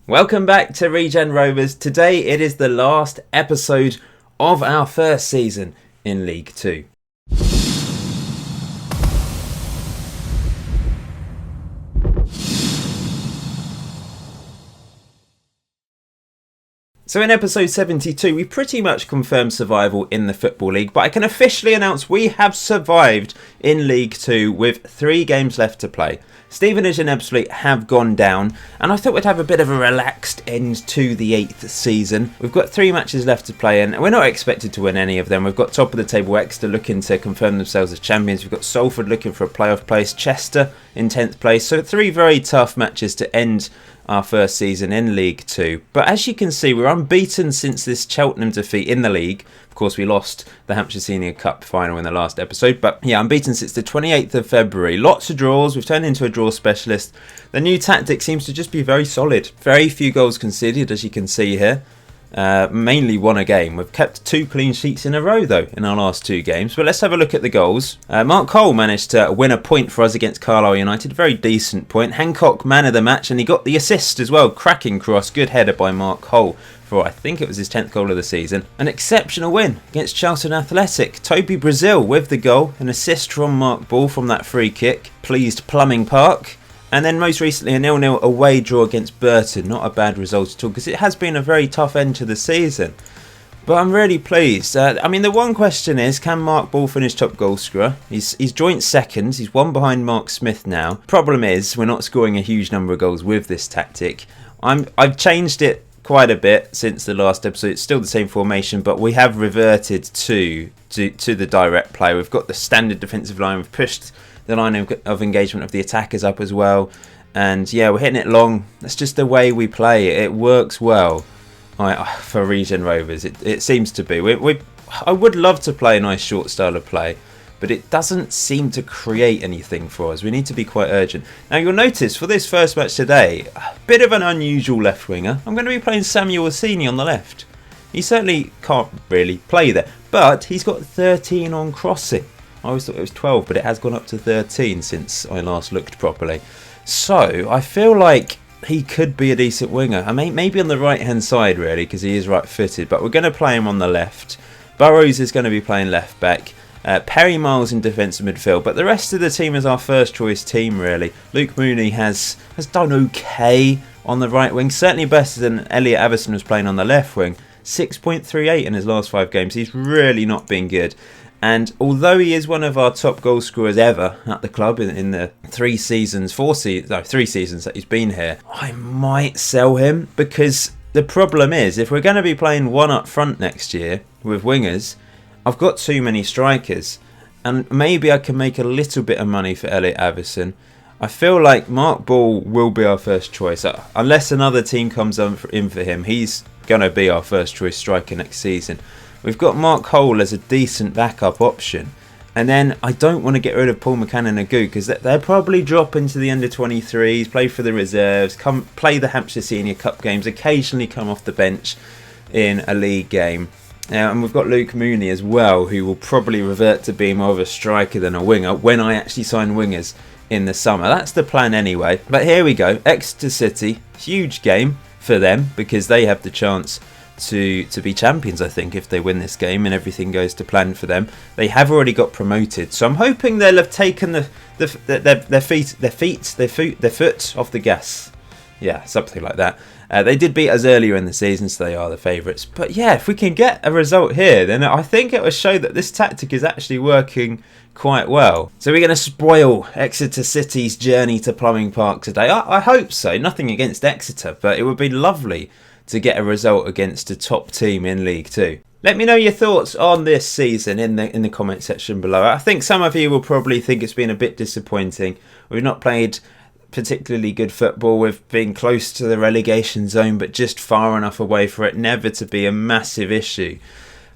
Welcome back to Regen Rovers. Today it is the last episode of our first season in League 2. So in episode 72 we pretty much confirmed survival in the Football League, but I can officially announce we have survived in League 2 with 3 games left to play. Stevenage and Ebbsfleet have gone down, and I thought we'd have a bit of a relaxed end to the 8th season. We've got 3 matches left to play in, and we're not expected to win any of them. We've got top of the table Exeter looking to confirm themselves as champions. We've got Salford looking for a playoff place, Chester in 10th place. So 3 very tough matches to end our first season in League 2. But as you can see, we're unbeaten since this Cheltenham defeat in the league. Of course, we lost the Hampshire Senior Cup final in the last episode. But yeah, unbeaten since the 28th of February. Lots of draws. We've turned into a draw specialist. The new tactic seems to just be very solid. Very few goals conceded, as you can see here. Mainly won a game. We've kept 2 clean sheets in a row though in our last 2 games. But let's have a look at the goals. Mark Cole managed to win a point for us against Carlisle United. Very decent point. Hancock man of the match, and he got the assist as well. Cracking cross. Good header by Mark Cole for, I think it was his 10th goal of the season. An exceptional win against Charlton Athletic. Toby Brazil with the goal. An assist from Mark Ball from that free kick. Pleased Plumbing Park. And then most recently a 0-0 away draw against Burton. Not a bad result at all, because it has been a very tough end to the season. But I'm really pleased. I mean, the one question is, can Mark Ball finish top goal scorer? He's joint second. He's 1 behind Mark Smith now. Problem is, we're not scoring a huge number of goals with this tactic. I've changed it quite a bit since the last episode. It's still the same formation, but we have reverted to the direct play. We've got the standard defensive line. We've pushed the line of engagement of the attackers up as well, and yeah, we're hitting it long. That's just the way we play. It works well for Regen Rovers. It seems to be. I would love to play a nice short style of play, but it doesn't seem to create anything for us. We need to be quite urgent. Now you'll notice for this first match today, a bit of an unusual left winger. I'm going to be playing Samuel Orsini on the left. He certainly can't really play there, but he's got 13 on crossing. I always thought it was 12, but it has gone up to 13 since I last looked properly. So I feel like he could be a decent winger. I mean, maybe on the right hand side really, because he is right footed, but we're going to play him on the left. Burrows is going to be playing left back. Perry Miles in defensive midfield, but the rest of the team is our first choice team really. Luke Mooney has done okay on the right wing, certainly better than Elliot Avison was playing on the left wing. 6.38 in his last 5 games. He's really not been good. And although he is one of our top goal scorers ever at the club in the 3 seasons that he's been here, I might sell him, because the problem is, if we're going to be playing 1 up front next year with wingers, I've got too many strikers, and maybe I can make a little bit of money for Elliot Avison. I feel like Mark Ball will be our first choice. Unless another team comes in for him, he's going to be our first choice striker next season. We've got Mark Cole as a decent backup option. And then I don't want to get rid of Paul McCann and Agu, because they'll probably drop into the under-23s, play for the reserves, play the Hampshire Senior Cup games, occasionally come off the bench in a league game. And we've got Luke Mooney as well, who will probably revert to being more of a striker than a winger when I actually sign wingers in the summer. That's the plan anyway. But here we go. Exeter City, huge game for them, because they have the chance to be champions, I think, if they win this game and everything goes to plan for them. They have already got promoted, so I'm hoping they'll have taken their foot off the gas. Yeah, something like that. They did beat us earlier in the season, so they are the favourites. But yeah, if we can get a result here, then I think it will show that this tactic is actually working quite well. So we're going to spoil Exeter City's journey to Plumbing Park today. I hope so. Nothing against Exeter, but it would be lovely to get a result against a top team in League 2. Let me know your thoughts on this season in the comment section below. I think some of you will probably think it's been a bit disappointing. We've not played particularly good football. We've been close to the relegation zone, but just far enough away for it never to be a massive issue.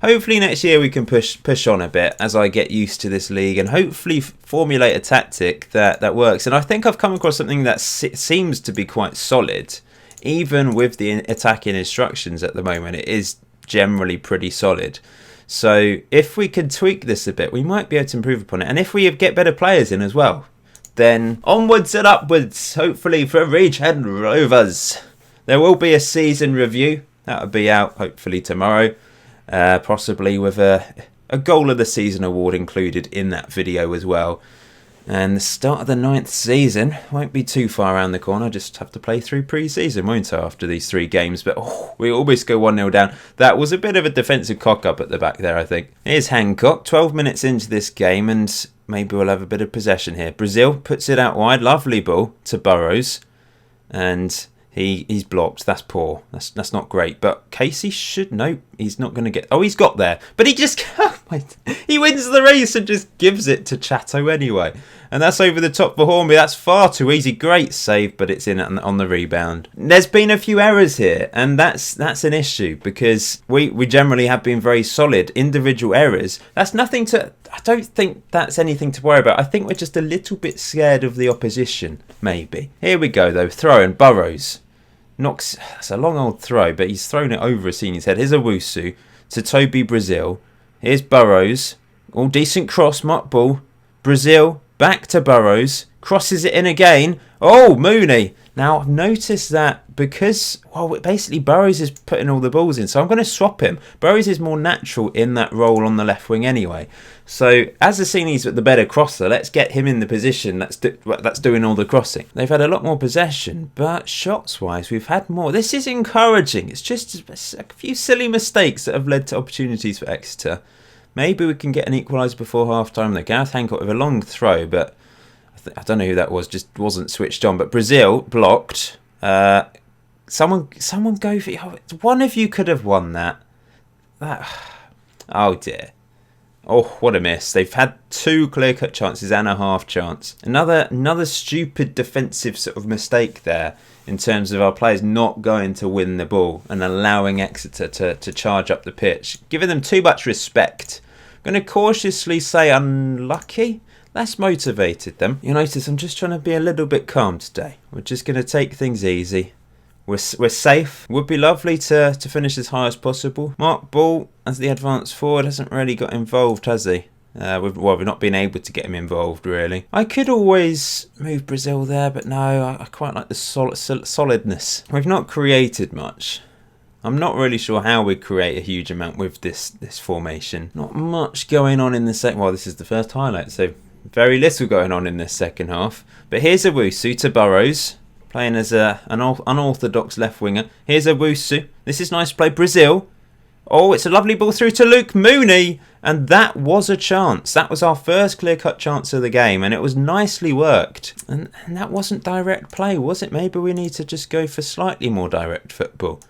Hopefully next year we can push on a bit as I get used to this league, and hopefully formulate a tactic that works. And I think I've come across something that seems to be quite solid. Even with the attacking instructions at the moment, it is generally pretty solid. So if we could tweak this a bit, we might be able to improve upon it. And if we get better players in as well, then onwards and upwards, hopefully for Regen Rovers. There will be a season review. That'll be out hopefully tomorrow. Possibly with a goal of the season award included in that video as well. And the start of the 9th season won't be too far around the corner. I just have to play through pre-season, won't I, after these 3 games. But we almost go 1-0 down. That was a bit of a defensive cock-up at the back there, I think. Here's Hancock, 12 minutes into this game, and maybe we'll have a bit of possession here. Brazil puts it out wide. Lovely ball to Burrows. And he's blocked. That's poor. That's not great. But Casey should... Nope, he's not going to get... Oh, he's got there. But he just... He wins the race and just gives it to Chatto anyway. And that's over the top for Hornby. That's far too easy. Great save, but it's in on the rebound. There's been a few errors here, and that's an issue because we generally have been very solid. Individual errors. That's nothing to... I don't think that's anything to worry about. I think we're just a little bit scared of the opposition, maybe. Here we go, though. Throw in Burrows. Knocks... That's a long old throw, but he's thrown it over a senior's head. Here's Owusu to Toby Brazil. Here's Burrows. All decent cross, mark ball. Brazil, back to Burrows. Crosses it in again. Oh, Mooney. Now, I've noticed that because, well, basically Burrows is putting all the balls in. So I'm going to swap him. Burrows is more natural in that role on the left wing anyway. So as the senior's the better crosser, let's get him in the position that's doing all the crossing. They've had a lot more possession, but shots-wise, we've had more. This is encouraging. It's just a few silly mistakes that have led to opportunities for Exeter. Maybe we can get an equaliser before half-time. The Gareth Hancock with a long throw, but I don't know who that was. Just wasn't switched on. But Brazil blocked. Someone go for it. One of you could have won that. Oh dear. Oh, what a miss. They've had 2 clear-cut chances and a half chance. Another stupid defensive sort of mistake there in terms of our players not going to win the ball and allowing Exeter to charge up the pitch. Giving them too much respect. I'm going to cautiously say unlucky. That's motivated them. You notice I'm just trying to be a little bit calm today. We're just going to take things easy. We're safe. Would be lovely to finish as high as possible. Mark Ball, as the advanced forward, hasn't really got involved, has he? We've not been able to get him involved, really. I could always move Brazil there, but no, I quite like the solidness. We've not created much. I'm not really sure how we create a huge amount with this formation. Not much going on in the second... Well, this is the first highlight, so very little going on in this second half. But here's Owusu to Burrows. Playing as an unorthodox left winger. Here's Owusu. This is nice play. Brazil. Oh, it's a lovely ball through to Luke Mooney. And that was a chance. That was our first clear-cut chance of the game. And it was nicely worked. And that wasn't direct play, was it? Maybe we need to just go for slightly more direct football.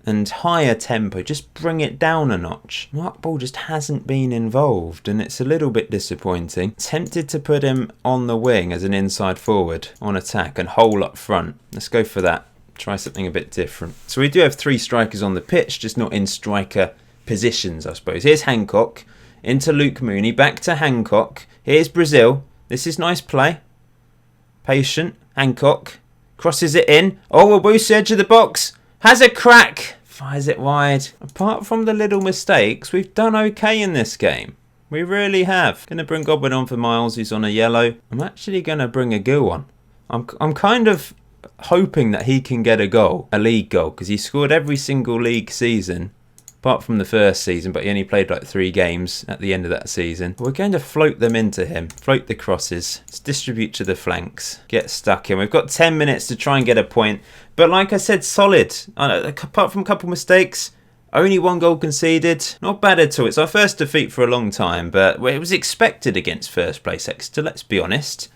And higher tempo, just bring it down a notch. Mark Ball just hasn't been involved, and it's a little bit disappointing. Tempted to put him on the wing as an inside forward on attack and hole up front. Let's go for that. Try something a bit different. So we do have 3 strikers on the pitch, just not in striker positions, I suppose. Here's Hancock, into Luke Mooney, back to Hancock. Here's Brazil. This is nice play. Patient. Hancock crosses it in. Oh, Owusu edge of the box. Has a crack. Fires it wide. Apart from the little mistakes, we've done okay in this game. We really have. Going to bring Godwin on for Miles, who's on a yellow. I'm actually going to bring a Gill on. I'm kind of hoping that he can get a goal, a league goal, because he scored every single league season, apart from the first season, but he only played like 3 games at the end of that season. We're going to float them into him, float the crosses, let's distribute to the flanks, get stuck in. We've got 10 minutes to try and get a point, but like I said, solid. Apart from a couple mistakes, only 1 goal conceded. Not bad at all. It's our first defeat for a long time, but it was expected against first place Exeter, let's be honest.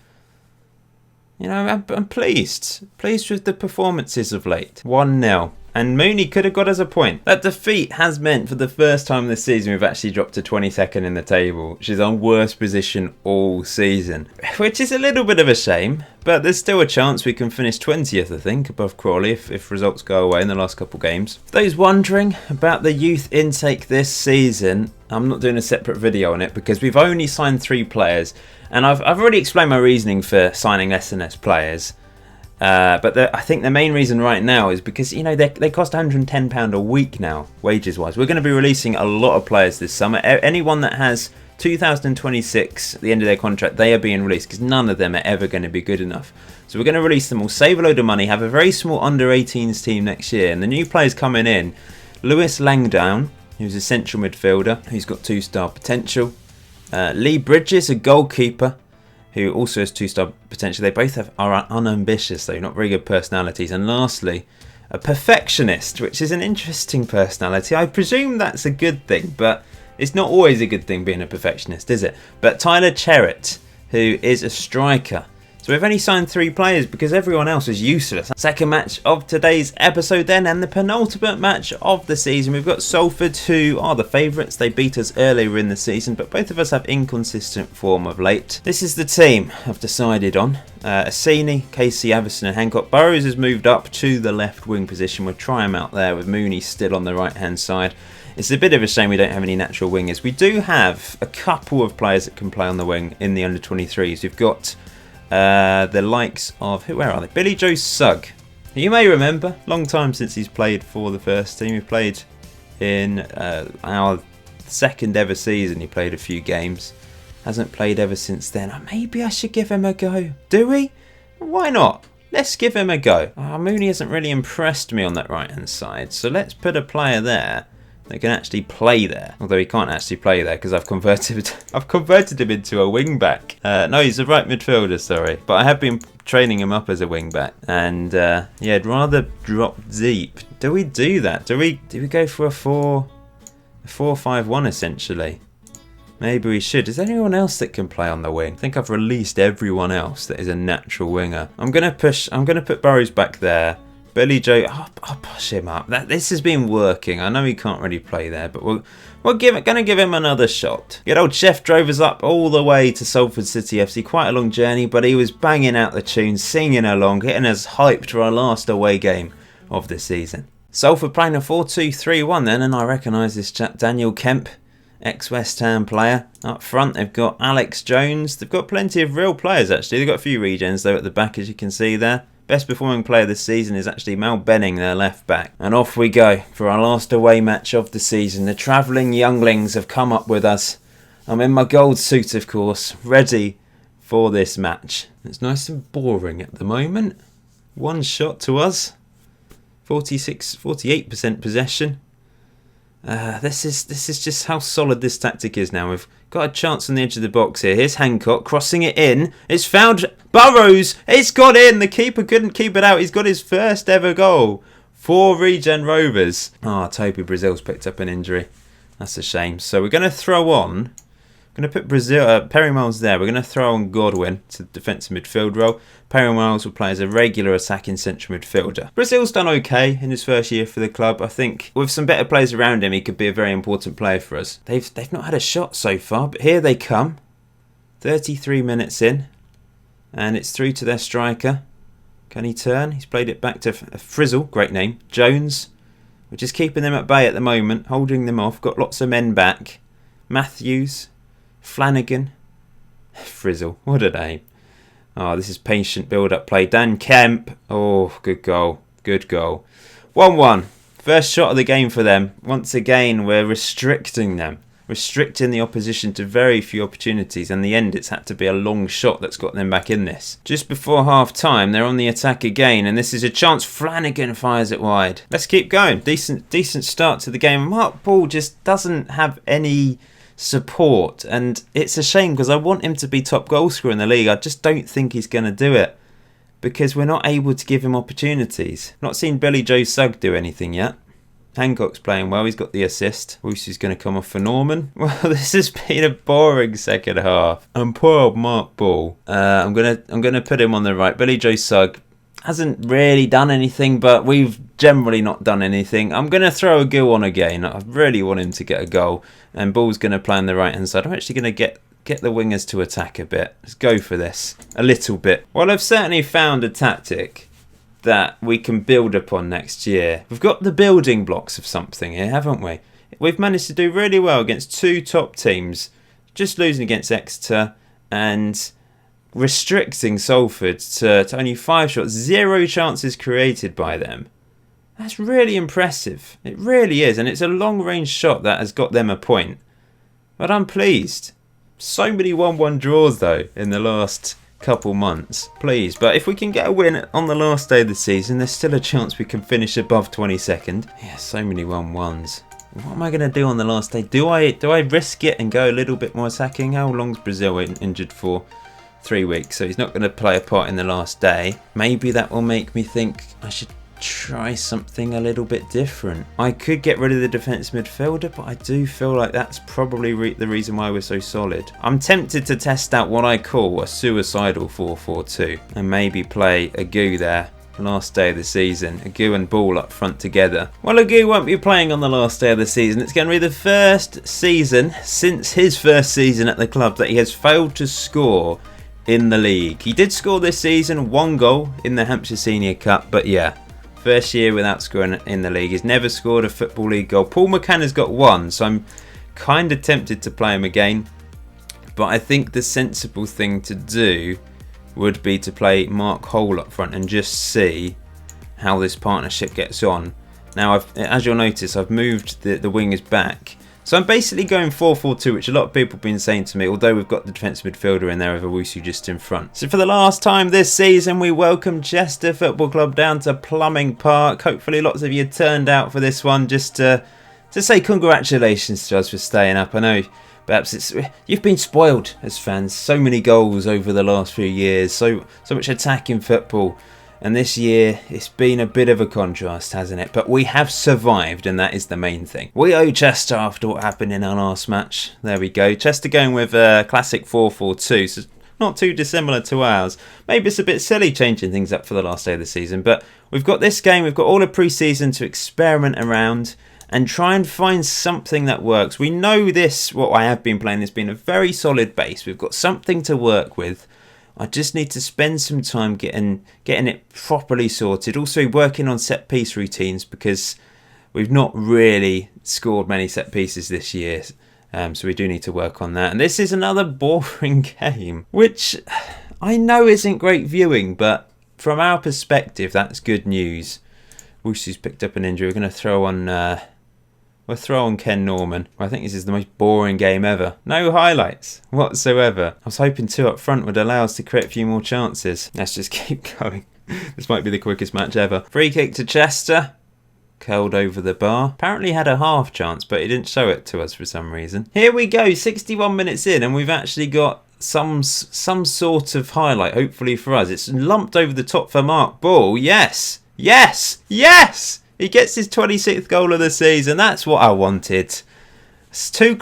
You know, I'm pleased. Pleased with the performances of late. 1-0. And Mooney could have got us a point. That defeat has meant for the first time this season we've actually dropped to 22nd in the table, which is our worst position all season. Which is a little bit of a shame, but there's still a chance we can finish 20th, I think, above Crawley if results go away in the last couple games. For those wondering about the youth intake this season, I'm not doing a separate video on it because we've only signed 3 players, and I've already explained my reasoning for signing less and less players. But I think the main reason right now is because, you know, they cost £110 a week now, wages-wise. We're going to be releasing a lot of players this summer. Anyone that has 2026, at the end of their contract, they are being released because none of them are ever going to be good enough. So we're going to release them all, save a load of money, have a very small under-18s team next year. And the new players coming in, Lewis Langdown, who's a central midfielder, who's got 2-star potential. Lee Bridges, a goalkeeper, who also has 2-star potential. They both are unambitious, though, not very good personalities. And lastly, a perfectionist, which is an interesting personality. I presume that's a good thing, but it's not always a good thing being a perfectionist, is it? But Tyler Cherrett, who is a striker. So we've only signed 3 players because everyone else is useless. Second match of today's episode then, and the penultimate match of the season. We've got Salford, who are the favourites. They beat us earlier in the season, but both of us have inconsistent form of late. This is the team I've decided on. Assini, Casey, Averson and Hancock. Burrows has moved up to the left wing position. We'll try him out there with Mooney still on the right hand side. It's a bit of a shame we don't have any natural wingers. We do have a couple of players that can play on the wing in the under-23s. We've got the likes of, where are they? Billy Joe Sugg, who you may remember, long time since he's played for the first team. He played in our second ever season. He played a few games. Hasn't played ever since then. Maybe I should give him a go. Do we? Why not? Let's give him a go. Mooney hasn't really impressed me on that right hand side, so let's put a player there that can actually play there. Although he can't actually play there because I've converted him into a wing back. No, he's a right midfielder, sorry. But I have been training him up as a wing back. And yeah, I'd rather drop deep. Do we do that? Do we go for a 4-5-1 essentially? Maybe we should. Is there anyone else that can play on the wing? I think I've released everyone else that is a natural winger. I'm gonna put Burrows back there. Billy Joe, I'll push him up. This has been working. I know he can't really play there, but we're gonna give him another shot. Good old Chef drove us up all the way to Salford City FC. Quite a long journey, but he was banging out the tunes, singing along, getting us hyped for our last away game of the season. Salford playing a 4-2-3-1 then, and I recognise this chap, Daniel Kemp, ex-West Ham player. Up front, they've got Alex Jones. They've got plenty of real players, actually. They've got a few regens, though, at the back, as you can see there. Best performing player this season is actually Mal Benning, their left back. And off we go for our last away match of the season. The travelling younglings have come up with us. I'm in my gold suit, of course, ready for this match. It's nice and boring at the moment. One shot to us. 48% possession. This is just how solid this tactic is now. We've got a chance on the edge of the box here. Here's Hancock crossing it in. It's found Burrows. It's got in. The keeper couldn't keep it out. He's got his first ever goal for Regen Rovers. Toby Brazil's picked up an injury. That's a shame. So we're going to throw on. We're going to put Perry Miles there. We're going to throw on Godwin to defensive midfield role. Perry Miles will play as a regular attacking central midfielder. Brazil's done okay in his first year for the club. I think with some better players around him, he could be a very important player for us. They've not had a shot so far, but here they come. 33 minutes in, and it's through to their striker. Can he turn? He's played it back to Frizzle, great name, Jones, which is keeping them at bay at the moment, holding them off. Got lots of men back. Matthews, Flanagan, Frizzle, what a name. This is patient build-up play. Dan Kemp, good goal, good goal. 1-1, first shot of the game for them. Once again, we're restricting them, restricting the opposition to very few opportunities. In the end, it's had to be a long shot that's got them back in this. Just before half-time, they're on the attack again, and this is a chance. Flanagan fires it wide. Let's keep going. Decent start to the game. Mark Ball just doesn't have any support, and it's a shame because I want him to be top goal scorer in the league. I just don't think he's going to do it because we're not able to give him opportunities. Not seen Billy Joe Sugg do anything yet. Hancock's playing well, he's got the assist. Woosy's going to come off for Norman. Well, this has been a boring second half. And poor old Mark Ball. I'm gonna put him on the right. Billy Joe Sugg hasn't really done anything, but we've generally not done anything. I'm going to throw a goal on again. I really want him to get a goal. And Ball's going to play on the right-hand side. I'm actually going to get the wingers to attack a bit. Let's go for this. A little bit. Well, I've certainly found a tactic that we can build upon next year. We've got the building blocks of something here, haven't we? We've managed to do really well against 2 top teams. Just losing against Exeter and restricting Salford to only 5 shots, 0 chances created by them. That's really impressive. It really is, and it's a long-range shot that has got them a point. But I'm pleased. So many 1-1 draws though in the last couple months. Please, but if we can get a win on the last day of the season, there's still a chance we can finish above 22nd. Yeah, so many 1-1s. What am I going to do on the last day? Do I risk it and go a little bit more attacking? How long's Brazil injured for? 3 weeks, so he's not going to play a part in the last day. Maybe that will make me think I should try something a little bit different. I could get rid of the defence midfielder, but I do feel like that's probably the reason why we're so solid. I'm tempted to test out what I call a suicidal 4-4-2 and maybe play Agu there. Last day of the season, Agu and Ball up front together. Well, Agu won't be playing on the last day of the season. It's going to be the first season since his first season at the club that he has failed to score in the league. He did score this season, 1 goal in the Hampshire Senior Cup, but yeah, first year without scoring in the league. He's never scored a Football League goal. Paul McCann has got 1, so I'm kind of tempted to play him again, but I think the sensible thing to do would be to play Mark Hole up front and just see how this partnership gets on. Now, as you'll notice, I've moved the wingers back. So I'm basically going 4-4-2, which a lot of people have been saying to me, although we've got the defensive midfielder in there with Owusu just in front. So for the last time this season, we welcome Chester Football Club down to Plumbing Park. Hopefully lots of you turned out for this one just to say congratulations to us for staying up. I know perhaps you've been spoiled as fans. So many goals over the last few years, so much attacking football. And this year, it's been a bit of a contrast, hasn't it? But we have survived, and that is the main thing. We owe Chester after what happened in our last match. There we go. Chester going with a classic 4-4-2, so not too dissimilar to ours. Maybe it's a bit silly changing things up for the last day of the season, but we've got this game, we've got all of pre-season to experiment around and try and find something that works. We know this, what I have been playing, has been a very solid base. We've got something to work with. I just need to spend some time getting it properly sorted. Also working on set piece routines because we've not really scored many set pieces this year. So we do need to work on that. And this is another boring game, which I know isn't great viewing, but from our perspective, that's good news. Wusu's picked up an injury. We're going to throw on... We'll throw on Ken Norman. I think this is the most boring game ever. No highlights whatsoever. I was hoping 2 up front would allow us to create a few more chances. Let's just keep going. This might be the quickest match ever. Free kick to Chester. Curled over the bar. Apparently had a half chance, but he didn't show it to us for some reason. Here we go, 61 minutes in, and we've actually got some sort of highlight, hopefully for us. It's lumped over the top for Mark Ball. Yes! Yes! Yes! He gets his 26th goal of the season. That's what I wanted. It's two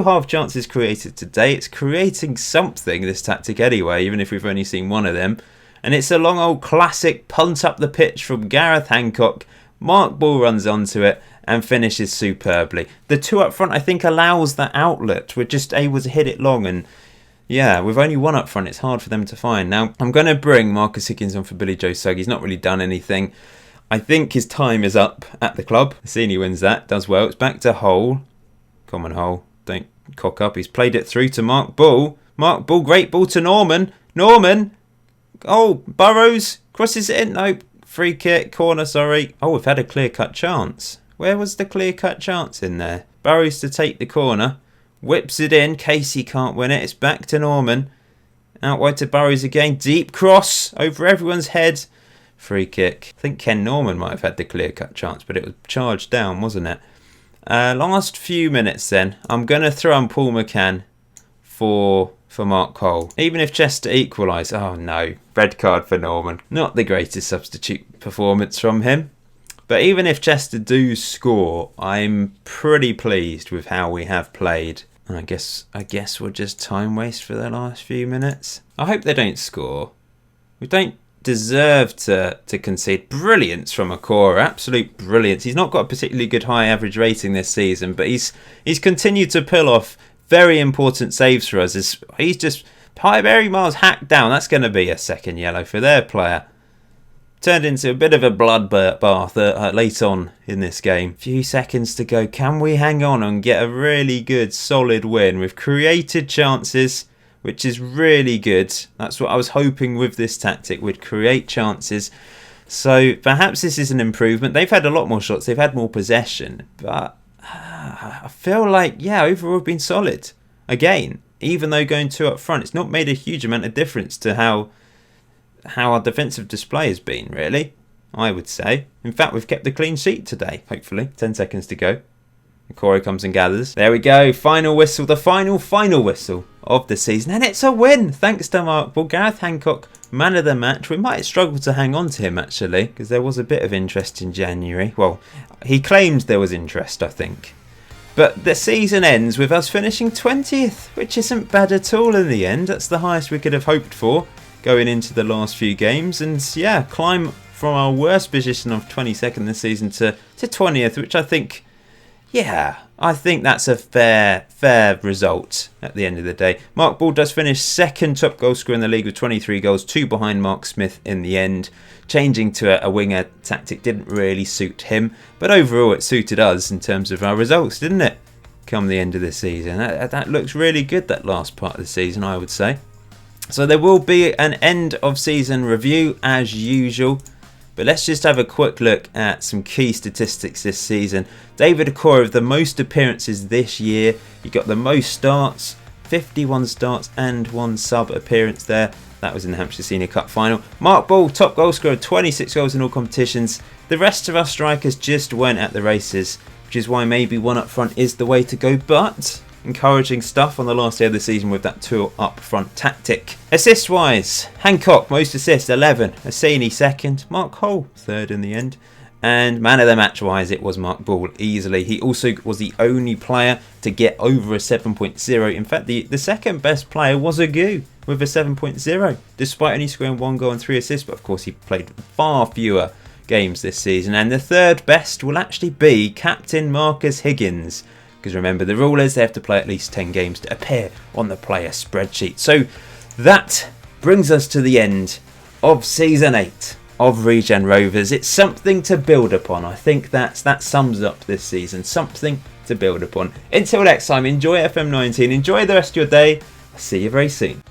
half chances created today. It's creating something, this tactic anyway, even if we've only seen one of them. And it's a long old classic punt up the pitch from Gareth Hancock. Mark Ball runs onto it and finishes superbly. The 2 up front, I think, allows that outlet. We're just able to hit it long, and yeah, with only 1 up front, it's hard for them to find. Now, I'm going to bring Marcus Higgins on for Billy Joe Sugg. He's not really done anything. I think his time is up at the club. Sini wins that, does well. It's back to Hole. Common Hole. Don't cock up. He's played it through to Mark Ball. Mark Ball, great ball to Norman. Norman. Oh, Burrows crosses it in. No, free kick, corner, sorry. Oh, we've had a clear-cut chance. Where was the clear-cut chance in there? Burrows to take the corner. Whips it in. Casey can't win it. It's back to Norman. Out wide to Burrows again. Deep cross over everyone's head. Free kick. I think Ken Norman might have had the clear-cut chance, but it was charged down, wasn't it? Last few minutes then. I'm going to throw on Paul McCann for Mark Cole. Even if Chester equalise. Oh no. Red card for Norman. Not the greatest substitute performance from him. But even if Chester do score, I'm pretty pleased with how we have played. And I guess we'll just time waste for the last few minutes. I hope they don't score. We don't deserve to concede. Brilliance from Okora, absolute brilliance. He's not got a particularly good high average rating this season, but he's continued to pull off very important saves for us. He's just Barry Miles hacked down. That's going to be a second yellow for their player. Turned into a bit of a bloodbath late on in this game. Few seconds to go. Can we hang on and get a really good solid win? We've created chances, which is really good. That's what I was hoping with this tactic. We'd create chances. So perhaps this is an improvement. They've had a lot more shots. They've had more possession. But I feel like, yeah, overall we've been solid. Again, even though going 2 up front, it's not made a huge amount of difference to how our defensive display has been, really, I would say. In fact, we've kept a clean sheet today, hopefully. 10 seconds to go. Corey comes and gathers. There we go. Final whistle. The final whistle of the season. And it's a win. Thanks to Mark Ball. Gareth Hancock, man of the match. We might struggle to hang on to him, actually, because there was a bit of interest in January. Well, he claimed there was interest, I think. But the season ends with us finishing 20th, which isn't bad at all in the end. That's the highest we could have hoped for going into the last few games. And yeah, climb from our worst position of 22nd this season to 20th, which I think... yeah, I think that's a fair result at the end of the day. Mark Ball does finish second top goal scorer in the league with 23 goals, 2 behind Mark Smith in the end. Changing to a winger tactic didn't really suit him, but overall it suited us in terms of our results, didn't it? Come the end of the season. That looks really good, that last part of the season, I would say. So there will be an end of season review as usual. But let's just have a quick look at some key statistics this season. David Okora with the most appearances this year. He got the most starts, 51 starts and 1 sub appearance there. That was in the Hampshire Senior Cup final. Mark Ball, top goal scorer, 26 goals in all competitions. The rest of our strikers just weren't at the races, which is why maybe 1 up front is the way to go. But encouraging stuff on the last day of the season with that 2 up front tactic. Assist wise, Hancock most assists 11, Assini second, Mark Hull third in the end, and man of the match wise it was Mark Ball easily. He also was the only player to get over a 7.0. In fact, the second best player was Agu with a 7.0, despite only scoring 1 goal and 3 assists. But of course he played far fewer games this season. And the third best will actually be captain Marcus Higgins. Because remember, the rule is they have to play at least 10 games to appear on the player spreadsheet. So that brings us to the end of Season 8 of Regen Rovers. It's something to build upon. I think that sums up this season. Something to build upon. Until next time, enjoy FM19. Enjoy the rest of your day. I'll see you very soon.